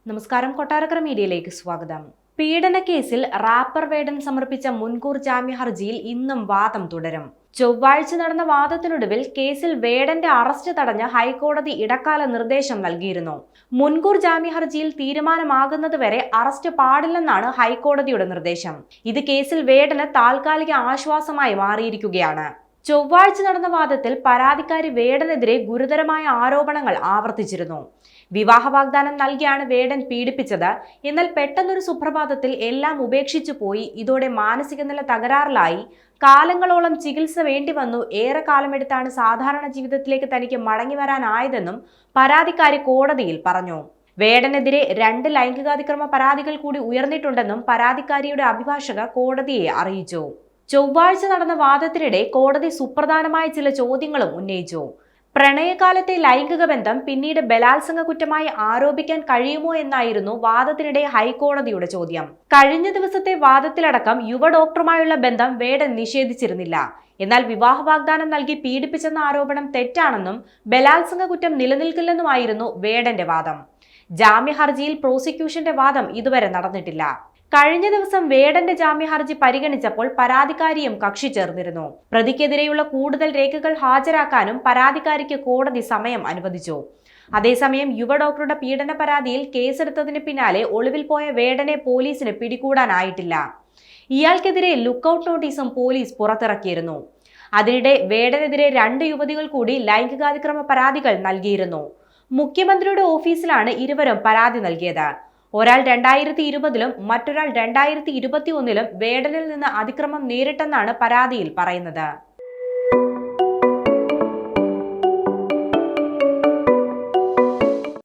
നമസ്കാരം, കൊട്ടാരക്കര മീഡിയയിലേക്ക് സ്വാഗതം. പീഡനക്കേസിൽ റാപ്പർ വേടൻ സമർപ്പിച്ച മുൻകൂർ ജാമ്യ ഹർജിയിൽ ഇന്നും വാദം തുടരും. ചൊവ്വാഴ്ച നടന്ന വാദത്തിനൊടുവിൽ കേസിൽ വേടന്റെ അറസ്റ്റ് തടഞ്ഞ ഹൈക്കോടതി ഇടക്കാല നിർദ്ദേശം നൽകിയിരുന്നു. മുൻകൂർ ജാമ്യ ഹർജിയിൽ തീരുമാനമാകുന്നതുവരെ അറസ്റ്റ് പാടില്ലെന്നാണ് ഹൈക്കോടതിയുടെ നിർദ്ദേശം. ഇത് കേസിൽ വേടന് താൽക്കാലിക ആശ്വാസമായി മാറിയിരിക്കുകയാണ്. ചൊവ്വാഴ്ച നടന്ന വാദത്തിൽ പരാതിക്കാരി വേടനെതിരെ ഗുരുതരമായ ആരോപണങ്ങൾ ആവർത്തിച്ചിരുന്നു. വിവാഹ വാഗ്ദാനം നൽകിയാണ് വേടൻ പീഡിപ്പിച്ചത്. എന്നാൽ പെട്ടെന്നൊരു സുപ്രഭാതത്തിൽ എല്ലാം ഉപേക്ഷിച്ചു പോയി. ഇതോടെ മാനസിക നില തകരാറിലായി. കാലങ്ങളോളം ചികിത്സ വേണ്ടി വന്നു. ഏറെ കാലമെടുത്താണ് സാധാരണ ജീവിതത്തിലേക്ക് തനിക്ക് മടങ്ങി വരാനായതെന്നും പരാതിക്കാരി കോടതിയിൽ പറഞ്ഞു. വേടനെതിരെ 2 ലൈംഗികാതിക്രമ പരാതികൾ കൂടി ഉയർന്നിട്ടുണ്ടെന്നും പരാതിക്കാരിയുടെ അഭിഭാഷക കോടതിയെ അറിയിച്ചു. ചൊവ്വാഴ്ച നടന്ന വാദത്തിനിടെ കോടതി സുപ്രധാനമായ ചില ചോദ്യങ്ങളും ഉന്നയിച്ചു. പ്രണയകാലത്തെ ലൈംഗിക ബന്ധം പിന്നീട് ബലാത്സംഗ കുറ്റമായി ആരോപിക്കാൻ കഴിയുമോ എന്നായിരുന്നു വാദത്തിനിടെ ഹൈക്കോടതിയുടെ ചോദ്യം. കഴിഞ്ഞ ദിവസത്തെ വാദത്തിലടക്കം യുവ ഡോക്ടറുമായുള്ള ബന്ധം വേടൻ നിഷേധിച്ചിരുന്നില്ല. എന്നാൽ വിവാഹ വാഗ്ദാനം നൽകി പീഡിപ്പിച്ചെന്ന ആരോപണം തെറ്റാണെന്നും ബലാത്സംഗ കുറ്റം നിലനിൽക്കില്ലെന്നുമായിരുന്നു വേടന്റെ വാദം. ജാമ്യ ഹർജിയിൽ പ്രോസിക്യൂഷന്റെ വാദം ഇതുവരെ നടന്നിട്ടില്ല. കഴിഞ്ഞ ദിവസം വേടന്റെ ജാമ്യ ഹർജി പരിഗണിച്ചപ്പോൾ പരാതിക്കാരിയും കക്ഷി ചേർന്നിരുന്നു. പ്രതിക്കെതിരെയുള്ള കൂടുതൽ രേഖകൾ ഹാജരാക്കാനും പരാതിക്കാരിക്ക് കോടതി സമയം അനുവദിച്ചു. അതേസമയം യുവ ഡോക്ടറുടെ പീഡന പരാതിയിൽ കേസെടുത്തതിന് പിന്നാലെ ഒളിവിൽ പോയ വേടനെ പോലീസിന് പിടികൂടാനായിട്ടില്ല. ഇയാൾക്കെതിരെ ലുക്കൌട്ട് നോട്ടീസും പോലീസ് പുറത്തിറക്കിയിരുന്നു. അതിനിടെ വേടനെതിരെ 2 യുവതികൾ കൂടി ലൈംഗികാതിക്രമ പരാതികൾ നൽകിയിരുന്നു. മുഖ്യമന്ത്രിയുടെ ഓഫീസിലാണ് ഇരുവരും പരാതി നൽകിയത്. ഒരാൾ 2020-ലും മറ്റൊരാൾ 2021-ലും വേടനിൽ നിന്ന് അതിക്രമം നേരിട്ടെന്നാണ് പരാതിയിൽ പറയുന്നത്.